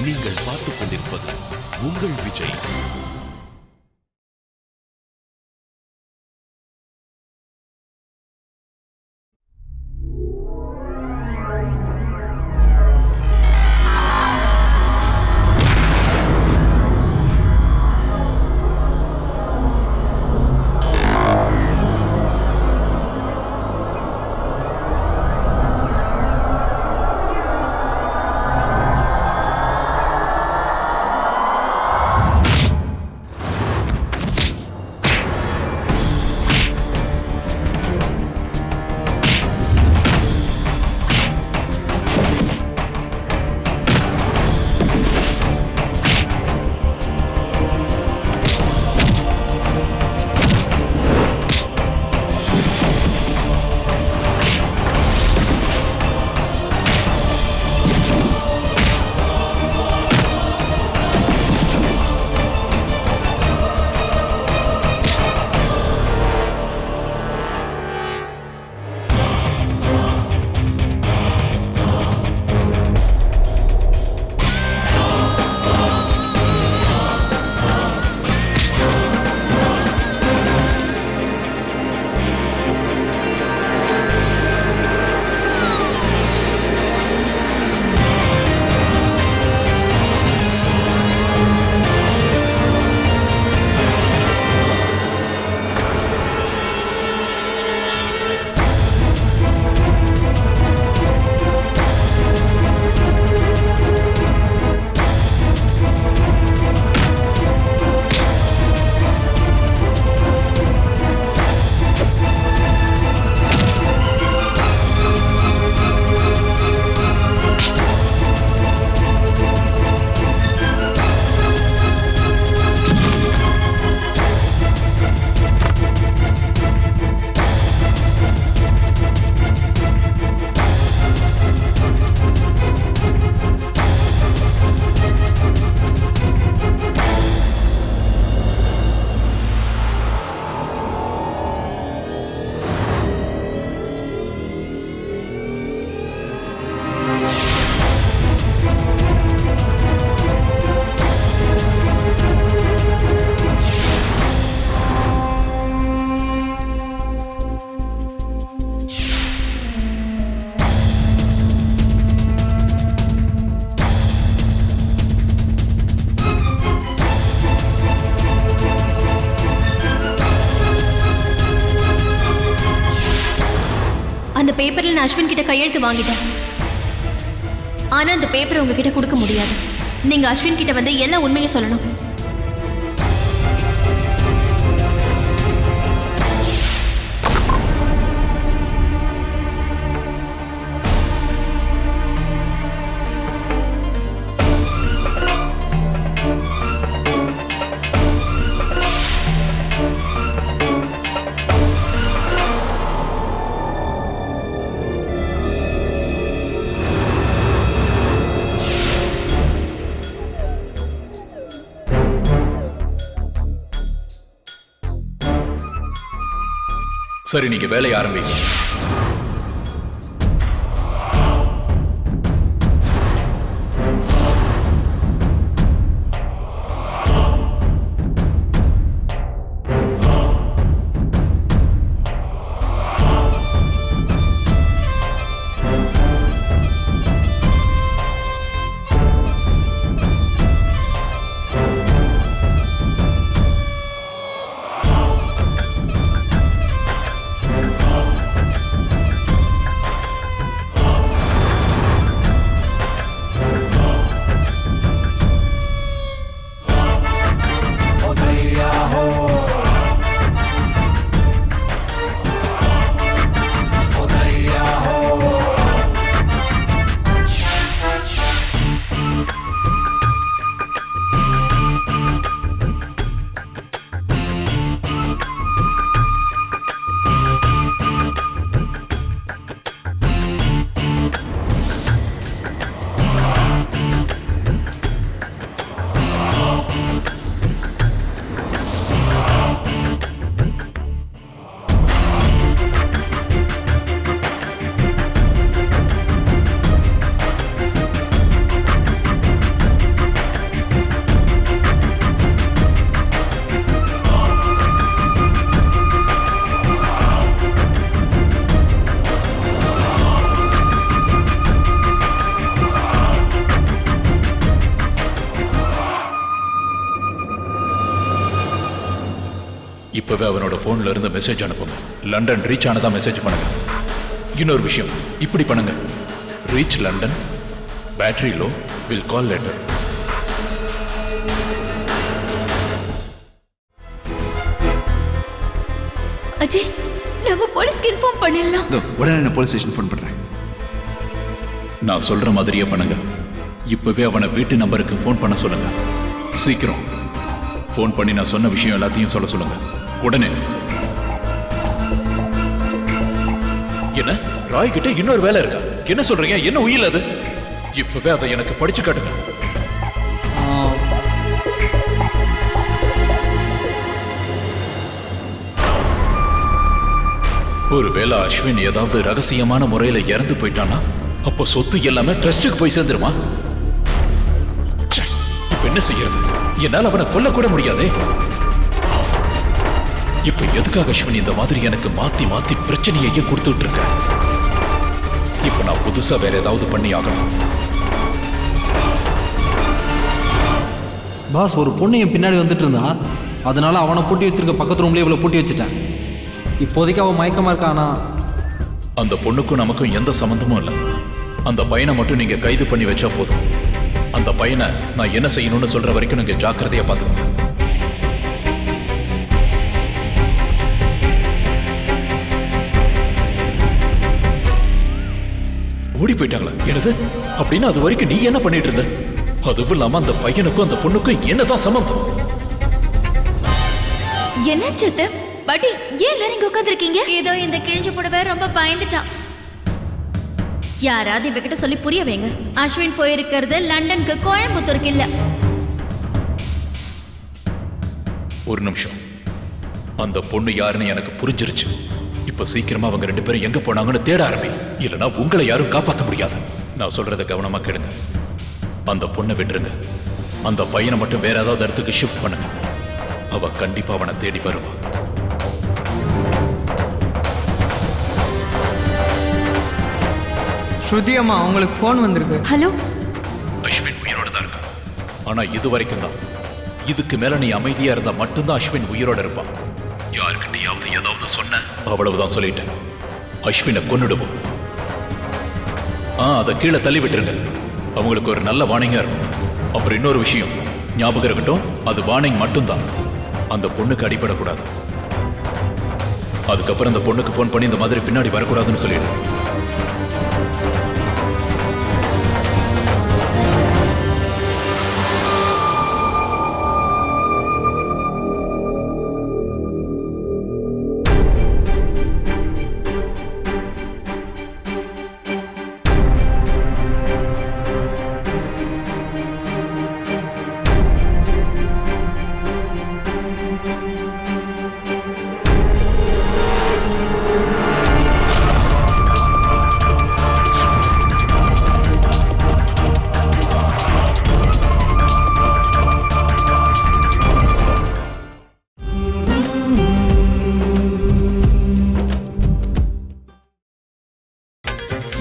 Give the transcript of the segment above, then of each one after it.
நீங்கள் பார்த்துக் கொண்டிருப்பது உங்கள் விஜய். அந்த பேப்பர்ல நான் அஸ்வின் கிட்ட கையெழுத்து வாங்கிட்டேன். ஆனா அந்த பேப்பரை உங்ககிட்ட கொடுக்க முடியாது. நீங்க அஸ்வின் கிட்ட வந்து எல்லா உண்மையும் சொல்லணும். சரி, நீங்க வேலையை ஆரம்பிங்க. இப்பவே அவனோட போன்ல இருந்து மெசேஜ் அனுப்புங்க. லண்டன் ரீச் ஆனதா மெசேஜ் பண்ணுங்க. இன்னொரு விஷயம், இப்படி பண்ணுங்க. Reach London, battery low, will call later. Ajay, நம்ம போலீஸ்க்கு இன்ஃபார்ம் பண்ணிடலாம். உடனே நான் போலீஸ் ஸ்டேஷன் ஃபோன் பண்றேன். நான் சொல்ற மாதிரியே பண்ணுங்க. இப்பவே அவனை வீட்டு நம்பருக்கு ஃபோன் பண்ண சொல்லுங்க. சீக்கிரம் ஃபோன் பண்ணி நான் சொன்ன விஷயம் எல்லாத்தையும் சொல்ல சொல்லுங்க. உடனே. என்ன ராய் கிட்ட இன்னொரு வேலை இருக்கா? என்ன சொல்றீங்க? என்ன உயில் அது? இப்பவே அதை எனக்கு படிச்சு காட்டுங்க. ஒருவேளை அஸ்வின் ஏதாவது ரகசியமான முறையில இறந்து போயிட்டானா அப்போ சொத்து எல்லாமே ட்ரஸ்டுக்கு போய் சேர்ந்துருமா? இப்ப என்ன செய்யறது? என்னால் அவனை கொல்ல கூட முடியாதே. இப்ப எதுக்காக அஸ்வின் இந்த மாதிரி எனக்கு மாத்தி மாத்தி பிரச்சனையே கொடுத்துட்டு இருக்க? இப்ப நான் புதுசா வேற ஏதாவது பண்ணி ஆகணும். பாஸ், ஒரு பொண்ணு என் பின்னாடி வந்துட்டு இருந்தா, அதனால அவனை பூட்டி வச்சிருக்க பக்கத்து ரூம்லேயே இவ்வளோ பூட்டி வச்சுட்டேன். இப்போதைக்கு அவன் மயக்கமா இருக்கானா? அந்த பொண்ணுக்கும் நமக்கும் எந்த சம்பந்தமும் இல்லை. அந்த பையனை மட்டும் நீங்க கைது பண்ணி வச்சா போதும். அந்த பையனை நான் என்ன செய்யணும்னு சொல்ற வரைக்கும் நீங்க ஜாக்கிரதையா பார்த்துக்கோங்க. ஓடி போயிட்டாங்களா? என்னது? அப்படின்னா அது வரைக்கும் நீ என்ன பண்ணிட்டு இருந்த? அதுவும் இல்லாம அந்த பையனுக்கும் அந்த பொண்ணுக்கும் என்னதான் சம்பந்தம்? என்ன சேத்து பாட்டி, ஏன் எல்லாரும் இங்க உட்காந்துருக்கீங்க? ஏதோ இந்த கிழிஞ்ச புடவை ரொம்ப பயந்துட்டான். யாராவது இவகிட்ட சொல்லி புரிய வைங்க. அஸ்வின் போயிருக்கிறது லண்டனுக்கு, கோயம்புத்தூருக்கு இல்ல. ஒரு நிமிஷம். அந்த பொண்ணு யாருன்னு எனக்கு புரிஞ்சிருச்சு. இப்ப சீக்கிரமா அவங்க 2 பேரும் எங்க போனாங்கன்னு தேட ஆரம்பி. இல்லைன்னா உங்களை யாரும் காப்பாற்ற முடியாது. நான் சொல்றதை கவனமா கேளுங்க. அந்த பொண்ணை விட்டுருங்க. அந்த பையனை மட்டும் வேற ஏதாவது இடத்துக்கு ஷிஃப்ட் பண்ணுங்க. அவ கண்டிப்பா அவனை தேடி வருவா. ஸ்ருதி அம்மா, உங்களுக்கு ஃபோன் வந்திருக்கு. ஹலோ. அஸ்வின் உயிரோட தான் இருக்கான். ஆனா இது வரைக்கும் தான். இதுக்கு மேல நீ அமைதியா இருந்தா மட்டும்தான் அஸ்வின் உயிரோட இருப்பான். யாருக்கிட்டையாவது ஏதாவது சொன்ன அவ்வளவுதான் சொல்லிட்டேன். அஸ்வினை கொன்னுடுவோம். அதை கீழே தள்ளி விட்டுருங்க. அவங்களுக்கு ஒரு நல்ல வார்னிங்கா இருக்கும். அப்புறம் இன்னொரு விஷயம் ஞாபகம் இருக்கட்டும், அது வார்னிங் மட்டும்தான். அந்த பொண்ணுக்கு அடிபடக்கூடாது. அதுக்கப்புறம் அந்த பொண்ணுக்கு ஃபோன் பண்ணி இந்த மாதிரி பின்னாடி வரக்கூடாதுன்னு சொல்லிடு.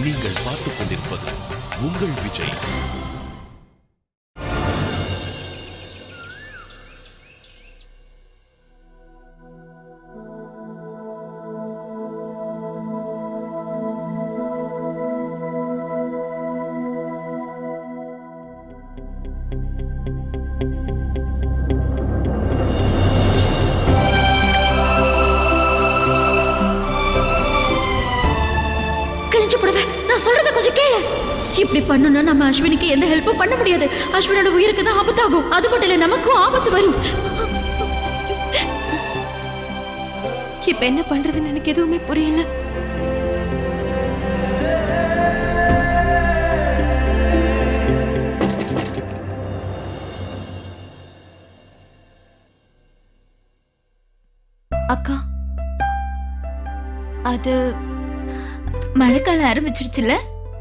நீங்கள் பார்த்துக் கொண்டிருப்பது உங்கள் விஜய். நான் சொல்றத கொஞ்சம் கேளு. இப்படி பண்ணனும் நம்ம அஸ்வினுக்கு எந்த ஹெல்ப்பும் பண்ண முடியாது. அஸ்வினோட உயிருக்கு தான் ஆபத்தாகும். அது மட்டும் இல்ல, நமக்கும் ஆபத்து வரும். இப்ப என்ன பண்றதுன்னு எனக்கு எதுவுமே புரியல. அக்கா, அது மழைக்காலம் ஆரம்பிச்சிருச்சுல,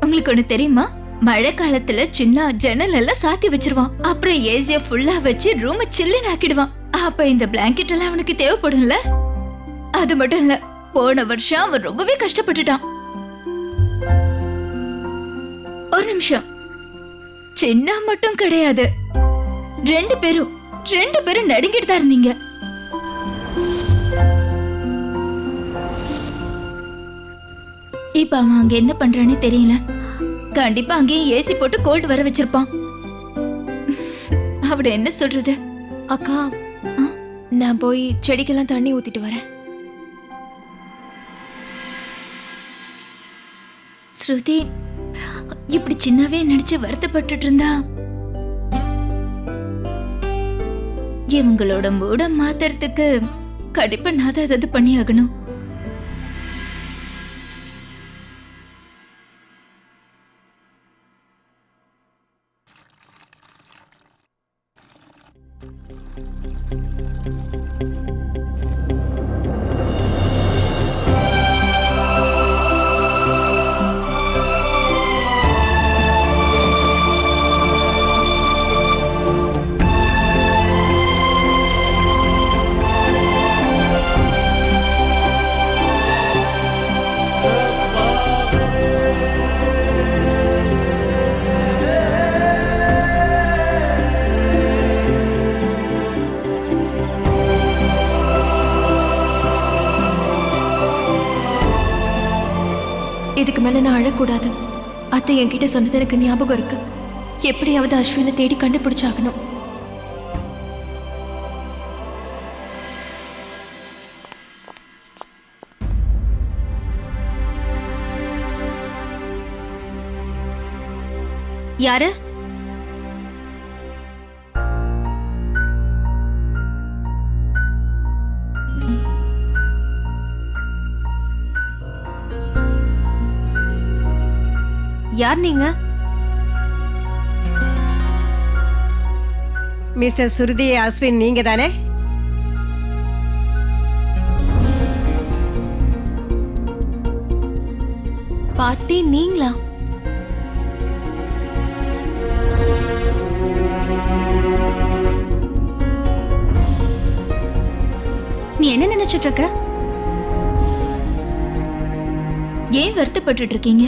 உங்களுக்கு ஒண்ணு தெரியுமா? மழை காலத்துல சின்ன ஜன்னல் எல்லாம் சாத்தி வச்சிருவான். அப்புறம் ஏசிய ஃபுல்லா வச்சு ரூம சில்லுன்னு ஆக்கிடுவான். அப்ப இந்த பிளாங்கெட் எல்லாம் அவனுக்கு தேவைப்படும்ல. அது மட்டும் இல்ல, போன வருஷம் அவன் ரொம்பவே கஷ்டப்பட்டுட்டான். ஒரு நிமிஷம், சின்ன மட்டும் கிடையாது, ரெண்டு பேரும் நடுங்கிட்டு தான் இருந்தீங்க. இப்ப அவன் அங்க என்ன பண்றானே தெரியல. கண்டிப்பா அங்கேயே ஏசி போட்டு கோல்டு வர வச்சிருப்பான். அவட என்ன சொல்றது? அக்கா, நான் போய் செடிக்கெல்லாம் தண்ணி ஊத்திட்டு வரேன். ஸ்ருதி இப்படி சின்னவே நினைச்சு வருத்தப்பட்டுட்டு இருந்தா இவங்களோட மூட மாத்துறதுக்கு கண்டிப்பா நான் தான் ஏதாவது பண்ணி ஆகணும். இதுக்கு மேல நான் அழக்கூடாது. அத்தை என்கிட்ட சொன்னது எனக்கு ஞாபகம் இருக்கு. எப்படியாவது அஸ்வினை தேடி கண்டுபிடிச்சாகணும். யாரு? யார் நீங்க? மிஸ்டர் சுருதி அஸ்வின் நீங்க தானே? பாட்டி நீங்களா? நீ என்ன நினைச்சிட்டு இருக்க? ஏன் வருத்தப்பட்டு இருக்கீங்க?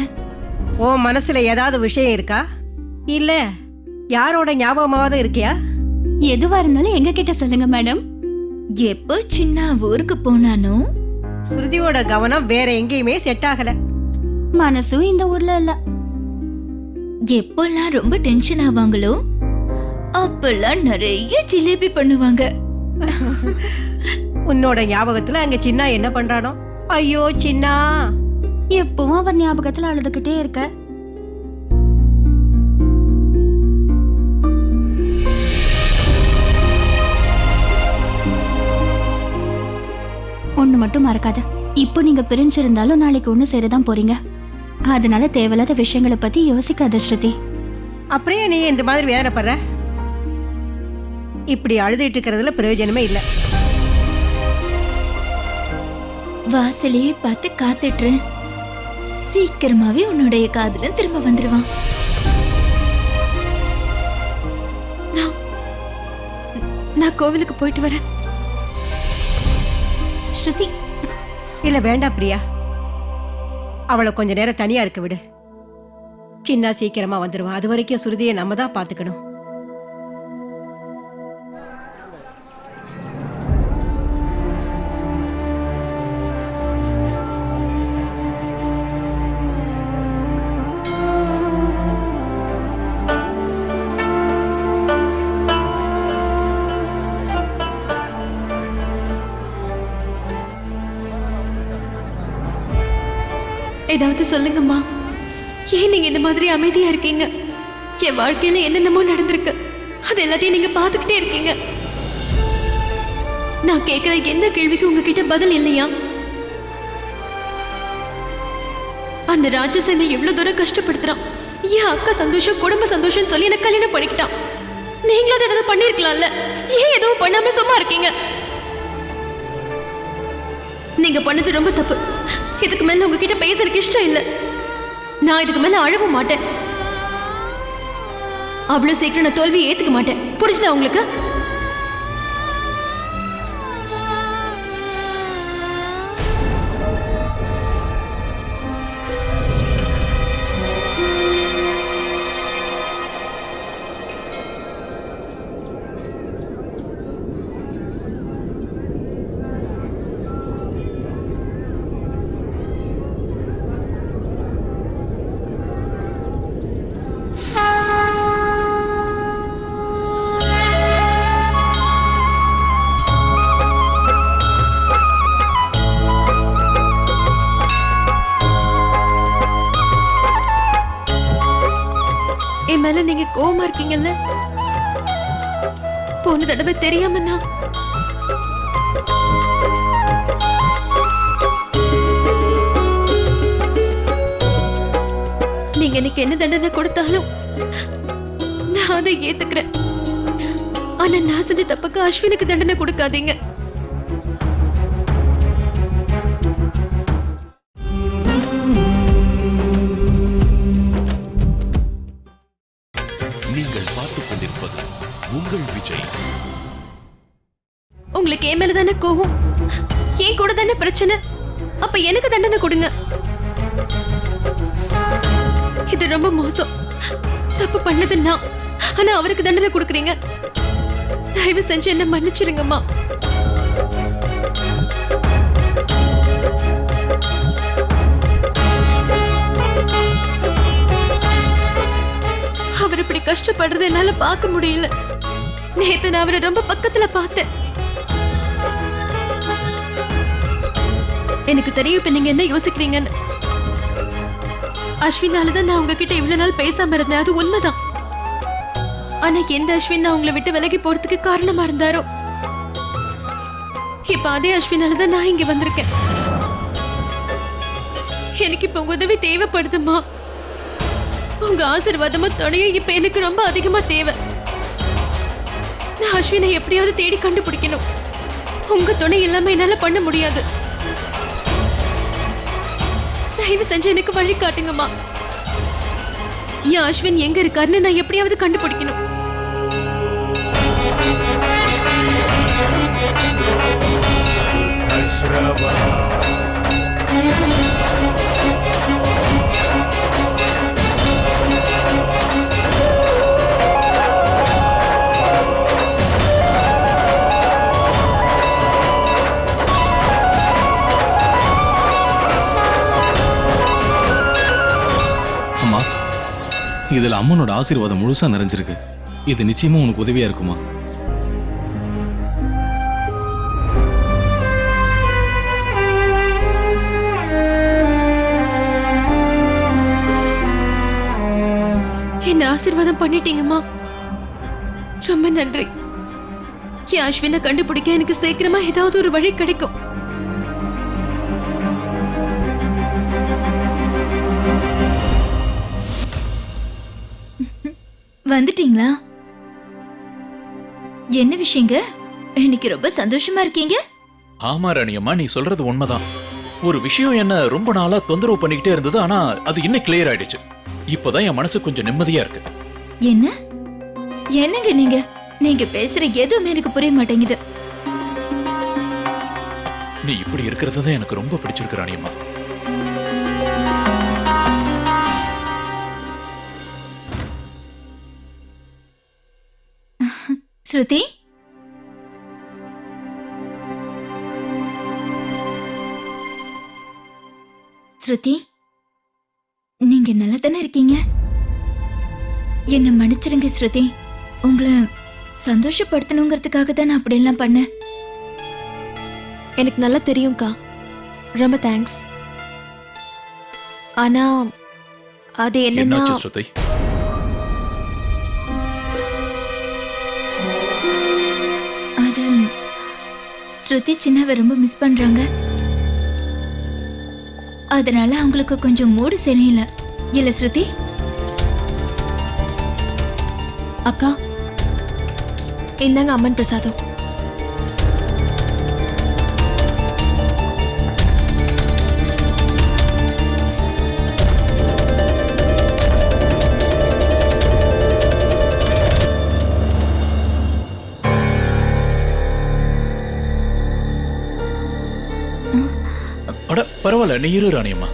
ஓ மனசுல ஏதாவது விஷயம் இருக்கா? இல்ல யாரோட ஞாபகமாவது இருக்கியா? எதுவா இருந்தாலும் எங்க கிட்ட சொல்லுங்க மேடம். எப்போ சின்ன ஊருக்கு போனானோ சுருதியோட கவனம் வேற எங்கேயுமே செட் ஆகல. மனசும் இந்த ஊர்ல இல்ல. எப்பெல்லாம் ரொம்ப டென்ஷன் ஆவாங்களோ அப்பெல்லாம் நிறைய ஜிலேபி பண்ணுவாங்க. உன்னோட ஞாபகத்துல அங்க சின்ன என்ன பண்றானோ? ஐயோ சின்னா, எப்பவும் அவர் ஞாபகத்துல அழுதுகிட்டே இருக்க. ஒண்ணு மட்டும் மறக்காத, இப்போ நீங்க பிரிஞ்சிருந்தாலும் நாளைக்கு ஒண்ணு சேரதான் போறீங்க. அதனால தேவையில்லாத விஷயங்களை பத்தி யோசிக்காத ஸ்ருதி. அப்படியே நீ இந்த மாதிரி வேதனைப்படுற? இப்படி அழுதுட்டு இருக்கிறதுல பிரயோஜனமே இல்ல. வாசலையே பார்த்து காத்துட்டு சீக்கிரமாவே உன்னுடைய காதலன் திரும்ப வந்துருவான். நான் கோவிலுக்கு போயிட்டு வரேன். ஸ்ருதி இல்ல வேண்டாம் பிரியா, அவளை கொஞ்ச நேரம் தனியா இருக்க விடு. சின்ன சீக்கிரமா வந்துருவான். அது வரைக்கும் சுருதியை நம்ம தான் பாத்துக்கணும். ஏதாவது சொல்லுங்கம்மா. ஏன் நீங்க இந்த மாதிரி அமைதியா இருக்கீங்க? என் வாழ்க்கையில என்னென்னமோ நடந்திருக்கு. அது எல்லாத்தையும் நீங்க பாத்துக்கிட்டே இருக்கீங்க. நான் கேட்கிற எந்த கேள்விக்கு உங்ககிட்ட பதில் இல்லையா? அந்த ராட்சசனை எவ்வளவு தூரம் கஷ்டப்படுத்துறான். என் அக்கா சந்தோஷம், குடும்ப சந்தோஷம் சொல்லி எனக்கு கல்யாணம் பண்ணிக்கிட்டான். நீங்களும் அதை ஏதாவது பண்ணிருக்கலாம்ல. ஏன் எதுவும் பண்ணாம சும்மா இருக்கீங்க? நீங்க பண்ணது ரொம்ப தப்பு. இதுக்கு மேல உங்ககிட்ட பேசுறதுக்கு இஷ்டம் இல்ல. நான் இதுக்கு மேல அழவும் மாட்டேன். அவ்வளவு சீக்கிரம் நான் தோல்வியை ஏத்துக்க மாட்டேன். புரிஞ்சுதா உங்களுக்கு? கோவமா இருக்கீங்கல்ல? போன தடவை தெரியாம நான் நீங்க எனக்கு என்ன தண்டனை கொடுத்தாலும் நான் அதை ஏத்துக்கிறேன். ஆனா நான் செஞ்ச தப்புக்கு அஸ்வினுக்கு தண்டனை கொடுக்காதீங்க. நீங்கள் பார்த்துக் கொண்டிருப்பது உங்கள் விஜய். உங்களுக்கு என் மேல தானே கோவம், ஏன் கூட தானே பிரச்சனை. அப்ப எனக்கு தண்டனை கொடுங்க. இது ரொம்ப மோசம். தப்பு பண்ணது நான், ஆனா அவருக்கு தண்டனை கொடுக்குறீங்க. தயவு செஞ்சு என்ன மன்னிச்சிருங்கம்மா. அவர் இப்படி கஷ்டப்படுறத என்னால பார்க்க முடியல. நேத்து நான் அவரை ரொம்ப பக்கத்துல பார்த்தேன். எனக்கு தெரியும் இப்ப நீங்க என்ன யோசிக்கிறீங்கன்னு. அஸ்வினாலதான் நான் உங்ககிட்ட இவ்வளவு நாள் பேசாம இருந்தேன், அது உண்மைதான். ஆனா எந்த அஸ்வின் நான் உங்களை விட்டு விலகி போறதுக்கு காரணமா இருந்தாரோ, இப்ப அதே அஸ்வினாலதான் நான் இங்க வந்திருக்கேன். எனக்கு இப்ப உங்க உதவி தேவைப்படுதுமா. உங்க ஆசீர்வாதமும் துணையும் இப்ப எனக்கு ரொம்ப அதிகமா தேவை. நான் அஸ்வினை எப்படியாவது தேடி கண்டுபிடிக்கணும். உங்க துணை இல்லாம என்னால பண்ண முடியாது. தயவு செஞ்சு எனக்கு வழி காட்டுங்கம்மா. என் அஸ்வின் எங்க இருக்காருன்னு நான் எப்படியாவது கண்டுபிடிக்கணும். அம்மா, இதுல அம்மனோட ஆசீர்வாதம் முழுசா நிறைஞ்சிருக்கு. இது நிச்சயமா உனக்கு உதவியா இருக்குமா? என்ன ஆசீர்வாதம் பண்ணிட்டீங்கம்மா, ரொம்ப நன்றி. என் அஸ்வினை கண்டுபிடிக்க எனக்கு சீக்கிரமா ஏதாவது ஒரு வழி கிடைக்கும். வந்துட்டீங்களா? என்ன விஷயங்க? இன்னைக்கு ரொம்ப சந்தோஷமா இருக்கீங்க. ஆமா ராணியம்மா, நீ சொல்றது உண்மைதான். ஒரு விஷயம் என்ன ரொம்ப நாளா தொந்தரவு பண்ணிக்கிட்டே இருந்தது, ஆனா அது இன்னும் கிளியர் ஆயிடுச்சு. இப்பதான் என் மனசு கொஞ்சம் நிம்மதியா இருக்கு. என்ன என்னங்க நீங்க நீங்க பேசுற எதுவுமே எனக்கு புரிய மாட்டேங்குது. நீ இப்படி இருக்கிறது தான் எனக்கு ரொம்ப பிடிச்சிருக்கு ராணியம்மா. ஸ்ருதி, ஸ்ருதி, நீங்க நல்லா தானே இருக்கீங்க? என்ன மன்னிச்சிருங்க ஸ்ருதி. உங்களை சந்தோஷப்படுத்தணுங்கிறதுக்காக தான் நான் அப்படியெல்லாம் பண்ணேன். எனக்கு நல்லா தெரியும்க்கா, ரொம்ப தேங்க்ஸ். ஆனா அது என்னன்னா, என்னாச்சு ஸ்ருதி? அது ஸ்ருதி சின்னவ ரொம்ப மிஸ் பண்றாங்க. அதனால அவங்களுக்கு கொஞ்சம் மூடு சரியில்லை. இல்ல ஸ்ருதி? அக்கா இந்தாங்க அம்மன் பிரசாதம். அட பரவாயில்ல, நீ இரு ராணியம்மா.